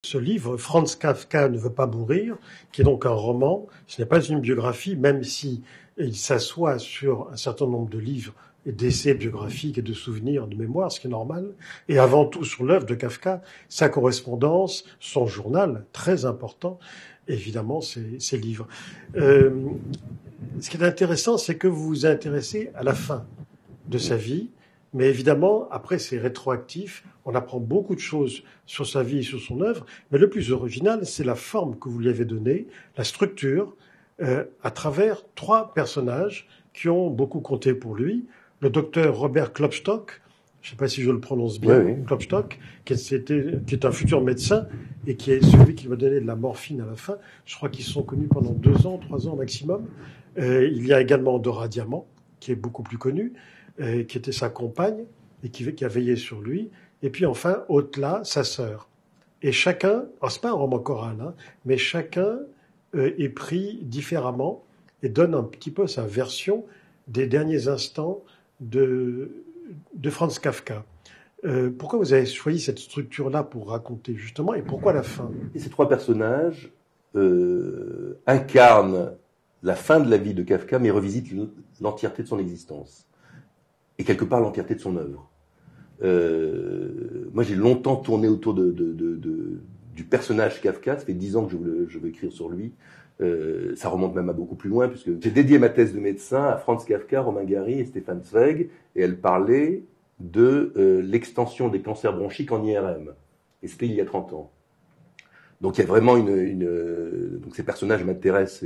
ce livre, Franz Kafka ne veut pas mourir, qui est donc un roman. Ce n'est pas une biographie, même si il s'assoit sur un certain nombre de livres et d'essais biographiques et de souvenirs, de mémoire, ce qui est normal. Et avant tout sur l'œuvre de Kafka, sa correspondance, son journal, très important, évidemment, ses livres. Ce qui est intéressant, c'est que vous vous intéressez à la fin de sa vie. Mais évidemment, après, c'est rétroactif. On apprend beaucoup de choses sur sa vie et sur son œuvre. Mais le plus original, c'est la forme que vous lui avez donnée, la structure, à travers 3 personnages qui ont beaucoup compté pour lui. Le docteur Robert Klopstock, je ne sais pas si je le prononce bien, oui. Klopstock, qui est un futur médecin et qui est celui qui va donner de la morphine à la fin. Je crois qu'ils sont connus pendant 2 ans, 3 ans maximum. Il y a également Dora Diamant, qui est beaucoup plus connue, qui était sa compagne et qui a veillé sur lui. Et puis enfin, Otla, sa sœur. Et chacun, c'est pas un roman choral, hein, mais chacun est pris différemment et donne un petit peu sa version des derniers instants de Franz Kafka. Pourquoi vous avez choisi cette structure-là pour raconter justement, et pourquoi la fin? Et ces 3 personnages incarnent la fin de la vie de Kafka, mais revisitent l'entièreté de son existence. Et quelque part l'entièreté de son œuvre. Moi, j'ai longtemps tourné autour du personnage Kafka. Ça fait 10 ans que je veux écrire sur lui. Ça remonte même à beaucoup plus loin, puisque j'ai dédié ma thèse de médecin à Franz Kafka, Romain Gary et Stefan Zweig, et elle parlait de l'extension des cancers bronchiques en IRM. Et c'était il y a 30 ans. Donc il y a vraiment donc ces personnages m'intéressent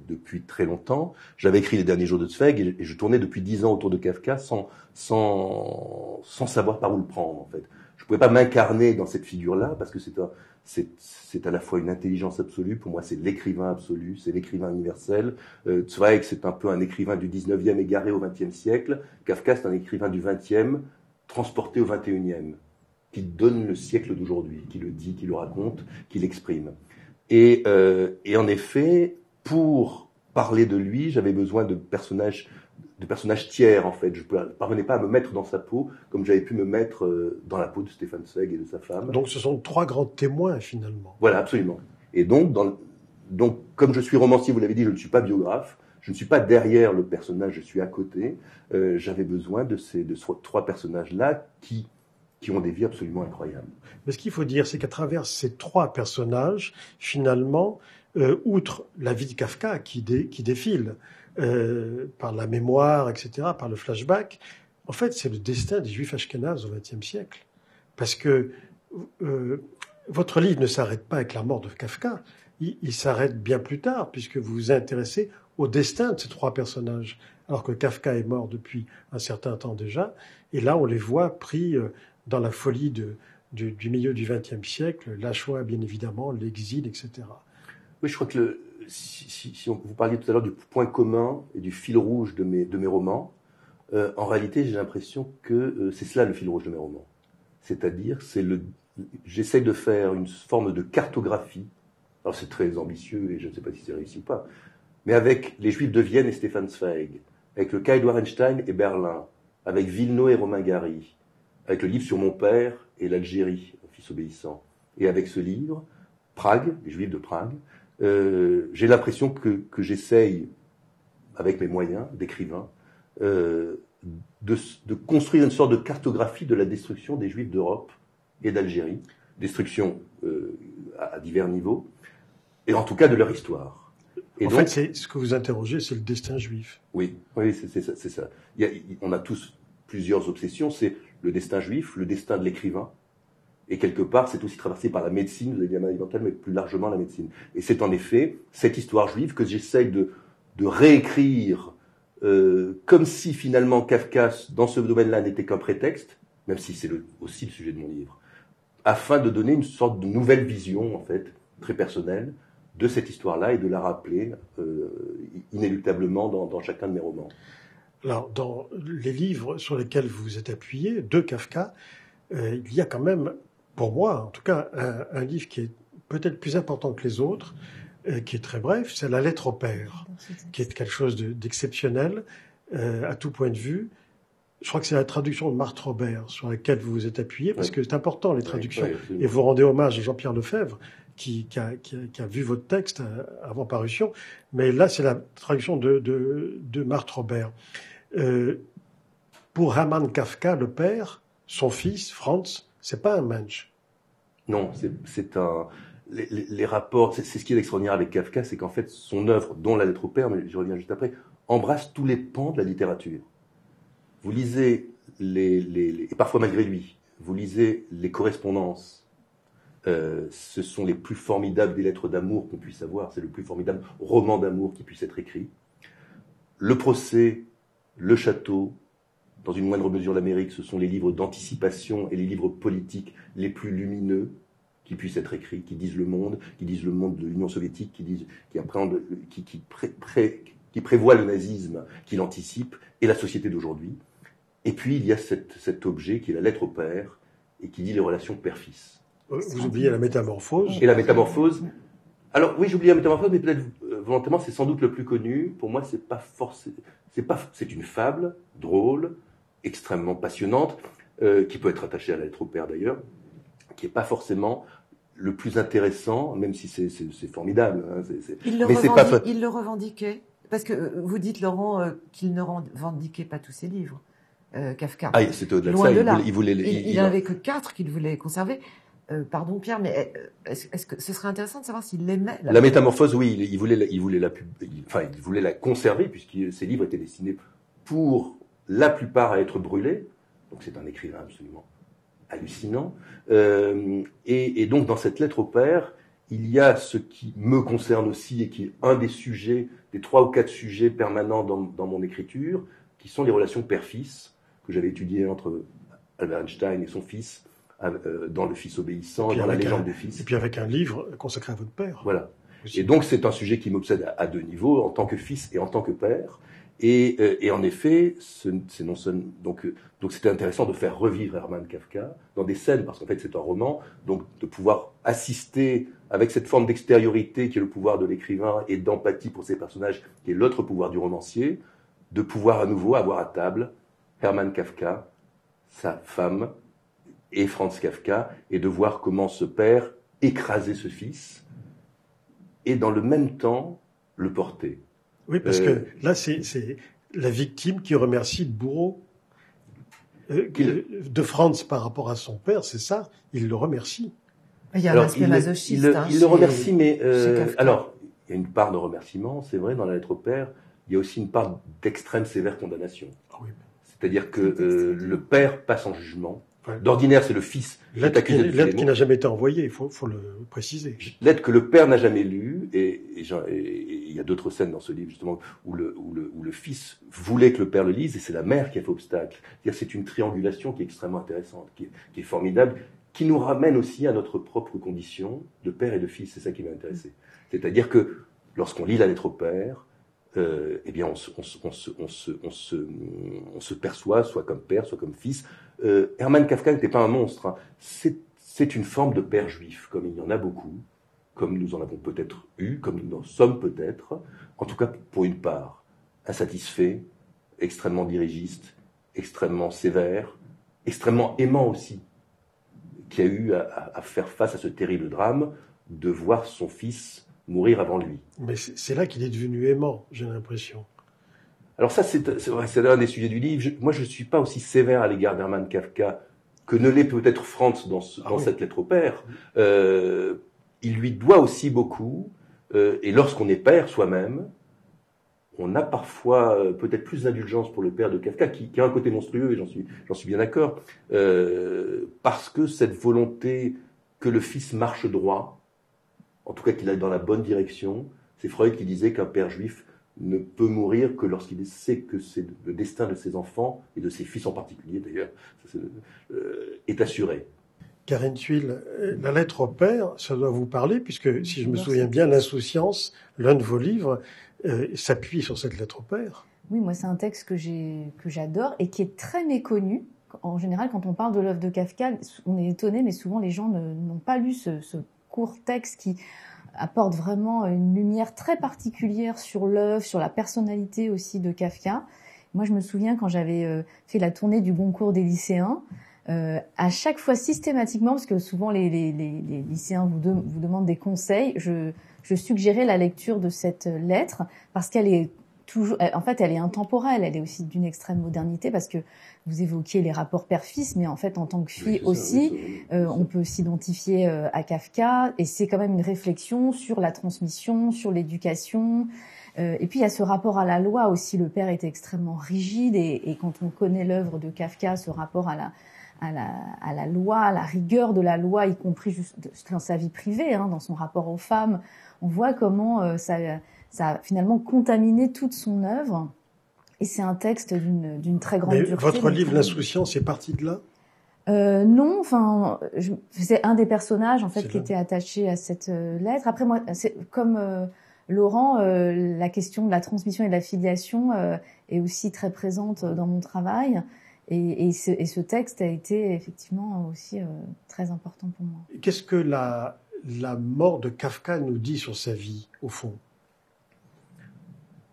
depuis très longtemps. J'avais écrit Les Derniers Jours de Zweig et je tournais depuis 10 ans autour de Kafka sans savoir par où le prendre, en fait. Je pouvais pas m'incarner dans cette figure-là parce que c'est à la fois une intelligence absolue. Pour moi, c'est l'écrivain absolu, c'est l'écrivain universel. Zweig, c'est un peu un écrivain du 19e égaré au 20e siècle. Kafka, c'est un écrivain du 20e transporté au 21e. Qui donne le siècle d'aujourd'hui, qui le dit, qui le raconte, qui l'exprime. Et en effet, pour parler de lui, j'avais besoin de personnages tiers, en fait. Je ne parvenais pas à me mettre dans sa peau, comme j'avais pu me mettre dans la peau de Stefan Zweig et de sa femme. Donc ce sont 3 grands témoins, finalement. Voilà, absolument. Et donc, comme je suis romancier, vous l'avez dit, je ne suis pas biographe, je ne suis pas derrière le personnage, je suis à côté. J'avais besoin de ces 3 personnages-là qui ont des vies absolument incroyables. Mais ce qu'il faut dire, c'est qu'à travers ces 3 personnages, finalement, outre la vie de Kafka qui défile par la mémoire, etc., par le flashback, en fait, c'est le destin des Juifs ashkénazes au XXe siècle. Parce que votre livre ne s'arrête pas avec la mort de Kafka, il s'arrête bien plus tard, puisque vous vous intéressez au destin de ces 3 personnages, alors que Kafka est mort depuis un certain temps déjà, et là, on les voit pris dans la folie du milieu du XXe siècle, la Shoah, bien évidemment, l'exil, etc. Oui, je crois que si vous parliez tout à l'heure du point commun et du fil rouge de mes romans, en réalité, j'ai l'impression que c'est cela le fil rouge de mes romans. C'est-à-dire, j'essaye de faire une forme de cartographie. Alors, c'est très ambitieux et je ne sais pas si c'est réussi ou pas. Mais avec les Juifs de Vienne et Stefan Zweig, avec le cas Edouard Einstein et Berlin, avec Villeneuve et Romain Gary, avec le livre sur mon père et l'Algérie, fils obéissant, et avec ce livre, Prague, les Juifs de Prague, j'ai l'impression que j'essaye, avec mes moyens d'écrivain, de construire une sorte de cartographie de la destruction des Juifs d'Europe et d'Algérie, destruction à divers niveaux, et en tout cas de leur histoire. Et en fait, c'est ce que vous interrogez, c'est le destin juif. Oui, c'est ça. On a tous plusieurs obsessions, c'est le destin juif, le destin de l'écrivain, et quelque part, c'est aussi traversé par la médecine, vous avez dit la maladie mentale, mais plus largement la médecine. Et c'est en effet cette histoire juive que j'essaye de réécrire comme si finalement Kafka, dans ce domaine-là, n'était qu'un prétexte, même si c'est aussi le sujet de mon livre, afin de donner une sorte de nouvelle vision, en fait, très personnelle, de cette histoire-là et de la rappeler inéluctablement dans chacun de mes romans. Alors, dans les livres sur lesquels vous vous êtes appuyé, de Kafka, il y a quand même, pour moi en tout cas, un livre qui est peut-être plus important que les autres, qui est très bref, c'est La lettre au père, qui est quelque chose d'exceptionnel à tout point de vue. Je crois que c'est la traduction de Marthe Robert sur laquelle vous vous êtes appuyé, parce que c'est important les traductions. Oui, et vous rendez hommage à Jean-Pierre Lefebvre, qui a vu votre texte avant parution. Mais là, c'est la traduction de Marthe Robert. Pour Hermann Kafka, le père, son fils, Franz, c'est pas un Mensch. Non, c'est un... Les rapports, c'est ce qui est extraordinaire avec Kafka, c'est qu'en fait, son œuvre, dont La lettre au père, mais je reviens juste après, embrasse tous les pans de la littérature. Vous lisez et parfois malgré lui, vous lisez les correspondances. Ce sont les plus formidables des lettres d'amour qu'on puisse avoir. C'est le plus formidable roman d'amour qui puisse être écrit. Le procès, le château, dans une moindre mesure l'Amérique, ce sont les livres d'anticipation et les livres politiques les plus lumineux qui puissent être écrits, qui disent le monde de l'Union soviétique, qui prévoient le nazisme, qui l'anticipent, et la société d'aujourd'hui. Et puis, il y a cet objet qui est la lettre au père, et qui dit les relations père-fils. Vous oubliez la métamorphose. Et la métamorphose. Alors, oui, j'oublie la métamorphose, mais peut-être volontairement, c'est sans doute le plus connu. Pour moi, c'est une fable drôle, extrêmement passionnante, qui peut être attachée à la lettre au père d'ailleurs, qui n'est pas forcément le plus intéressant, même si c'est formidable. Hein, il le revendiquait. Parce que vous dites, Laurent, qu'il ne revendiquait pas tous ses livres, Kafka. Ah, c'était au-delà de Loin ça. de là. Il n'en avait que 4 qu'il voulait conserver. Pardon Pierre, mais est-ce que ce serait intéressant de savoir s'il l'aimait la métamorphose, oui, il voulait la conserver, puisque ses livres étaient destinés pour la plupart à être brûlés. Donc c'est un écrivain absolument hallucinant. Et donc dans cette lettre au père, il y a ce qui me concerne aussi et qui est un des sujets, des 3 ou 4 sujets permanents dans mon écriture, qui sont les relations père-fils, que j'avais étudiées entre Albert Einstein et son fils, dans Le Fils obéissant, dans La légende des fils. Et puis avec un livre consacré à votre père. Voilà. Aussi. Et donc c'est un sujet qui m'obsède à 2 niveaux, en tant que fils et en tant que père. Et en effet, donc c'était intéressant de faire revivre Hermann Kafka dans des scènes, parce qu'en fait c'est un roman, donc de pouvoir assister avec cette forme d'extériorité qui est le pouvoir de l'écrivain et d'empathie pour ses personnages, qui est l'autre pouvoir du romancier, de pouvoir à nouveau avoir à table Hermann Kafka, sa femme et Franz Kafka, et de voir comment ce père écrasait ce fils et dans le même temps le porter. Oui, parce que là, c'est la victime qui remercie le bourreau de Franz par rapport à son père, c'est ça, il le remercie. Il y a un aspect masochiste. Il le remercie, mais alors, il y a une part de remerciement, c'est vrai, dans la lettre au père, il y a aussi une part d'extrême sévère condamnation. Ah oui. C'est-à-dire que le père passe en jugement. Ouais. D'ordinaire, c'est le fils qui est accusé de lettre qui n'a jamais été envoyée, il faut le préciser. Lettre que le père n'a jamais lue, et il y a d'autres scènes dans ce livre, justement, où le fils voulait que le père le lise, et c'est la mère qui a fait obstacle. C'est une triangulation qui est extrêmement intéressante, qui est formidable, qui nous ramène aussi à notre propre condition de père et de fils, c'est ça qui m'a intéressé. C'est-à-dire que, lorsqu'on lit la lettre au père, eh bien, on se perçoit, soit comme père, soit comme fils. Hermann Kafka n'était pas un monstre. Hein. C'est une forme de père juif, comme il y en a beaucoup, comme nous en avons peut-être eu, comme nous en sommes peut-être, en tout cas pour une part, insatisfait, extrêmement dirigiste, extrêmement sévère, extrêmement aimant aussi, qui a eu à faire face à ce terrible drame de voir son fils mourir avant lui. Mais c'est là qu'il est devenu aimant, j'ai l'impression. Alors ça, c'est un des sujets du livre. Moi, je ne suis pas aussi sévère à l'égard d'Hermann Kafka que ne l'est peut-être Franz dans cette lettre au père. Il lui doit aussi beaucoup, et lorsqu'on est père soi-même, on a parfois peut-être plus d'indulgence pour le père de Kafka, qui a un côté monstrueux, et j'en suis bien d'accord, parce que cette volonté que le fils marche droit, en tout cas qu'il aille dans la bonne direction, c'est Freud qui disait qu'un père juif ne peut mourir que lorsqu'il sait que c'est le destin de ses enfants, et de ses fils en particulier d'ailleurs, est assuré. Karine Thuil, la lettre au père, ça doit vous parler, puisque si je me souviens bien, L'Insouciance, l'un de vos livres, s'appuie sur cette lettre au père. Oui, moi c'est un texte que j'adore et qui est très méconnu. En général, quand on parle de l'œuvre de Kafka, on est étonné, mais souvent les gens n'ont pas lu ce court texte qui apporte vraiment une lumière très particulière sur l'œuvre, sur la personnalité aussi de Kafka. Moi, je me souviens quand j'avais fait la tournée du Goncourt des lycéens, à chaque fois systématiquement, parce que souvent les lycéens vous demandent des conseils, je suggérais la lecture de cette lettre parce qu'elle est toujours, en fait, elle est intemporelle, elle est aussi d'une extrême modernité parce que vous évoquiez les rapports père-fils, mais en fait, en tant que fille aussi, on peut s'identifier à Kafka, et c'est quand même une réflexion sur la transmission, sur l'éducation. Et puis il y a ce rapport à la loi aussi. Le père était extrêmement rigide, et quand on connaît l'œuvre de Kafka, ce rapport à la loi, à la rigueur de la loi, y compris juste dans sa vie privée, dans son rapport aux femmes, on voit comment ça a finalement contaminé toute son œuvre. Et c'est un texte d'une très grande dureté. Votre livre, L'Insouciance, est parti de là ? Non, enfin, c'est un des personnages en fait qui était attaché à cette lettre. Après, moi, c'est comme Laurent, la question de la transmission et de la filiation est aussi très présente dans mon travail. Et ce texte a été effectivement aussi très important pour moi. Qu'est-ce que la mort de Kafka nous dit sur sa vie, au fond ?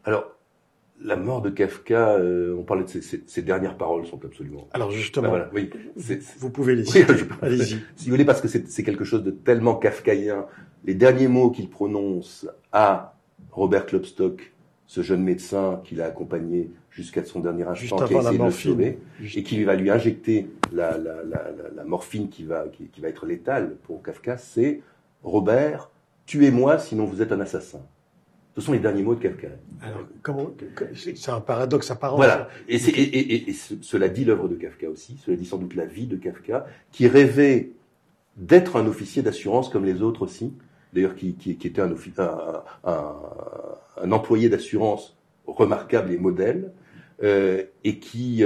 Alors, la mort de Kafka, on parlait de ses dernières paroles sont absolument... Alors justement, voilà, oui, vous pouvez les citer, oui, allez-y. Si vous voulez, parce que c'est quelque chose de tellement kafkaïen. Les derniers mots qu'il prononce à Robert Klopstock, ce jeune médecin qu'il a accompagné jusqu'à son dernier instant, qui a essayé de le sauver, et qui va lui injecter la morphine qui va être létale pour Kafka, c'est « Robert, tuez-moi, sinon vous êtes un assassin ». Ce sont les derniers mots de Kafka. Alors, c'est un paradoxe apparent. Voilà. Et cela dit l'œuvre de Kafka aussi, cela dit sans doute la vie de Kafka, qui rêvait d'être un officier d'assurance comme les autres aussi, d'ailleurs qui était un employé d'assurance remarquable et modèle, et qui,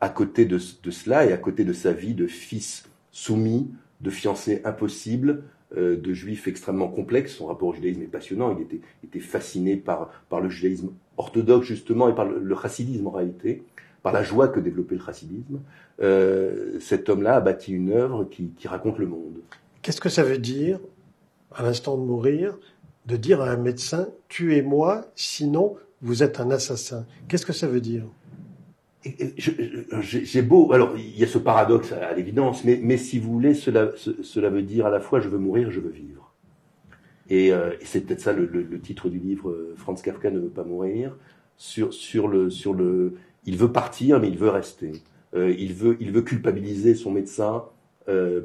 à côté de cela et à côté de sa vie de fils soumis, de fiancé impossible, de juif extrêmement complexe. Son rapport au judaïsme est passionnant. Il était fasciné par le judaïsme orthodoxe, justement, et par le chassidisme, en réalité, par la joie que développait le chassidisme. Cet homme-là a bâti une œuvre qui raconte le monde. Qu'est-ce que ça veut dire, à l'instant de mourir, de dire à un médecin « Tuez-moi, sinon vous êtes un assassin ». Qu'est-ce que ça veut dire ? J'ai beau, alors il y a ce paradoxe à l'évidence, mais si vous voulez, cela veut dire à la fois je veux mourir, je veux vivre. Et c'est peut-être ça le titre du livre. Franz Kafka ne veut pas mourir. Il veut partir, mais il veut rester. Il veut culpabiliser son médecin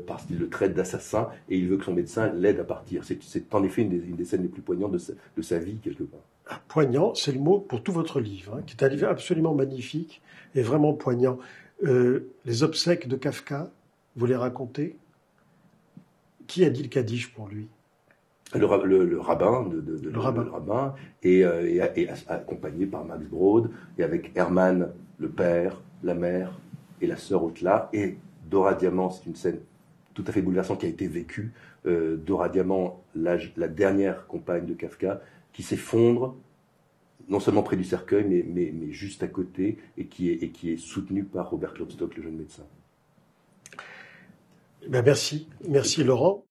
parce qu'il le traite d'assassin, et il veut que son médecin l'aide à partir. C'est en effet une des scènes les plus poignantes de sa vie quelque part. Poignant, c'est le mot pour tout votre livre, qui est un livre absolument magnifique et vraiment poignant. Les obsèques de Kafka, vous les racontez ? Qui a dit le Kaddish pour lui ? Le rabbin, le rabbin et accompagné par Max Brod, et avec Hermann, le père, la mère et la sœur Otla, et Dora Diamant. C'est une scène tout à fait bouleversante qui a été vécue. Dora Diamant, la dernière compagne de Kafka, qui s'effondre, non seulement près du cercueil, mais juste à côté, et qui est soutenu par Robert Klopstock, le jeune médecin. Merci Laurent.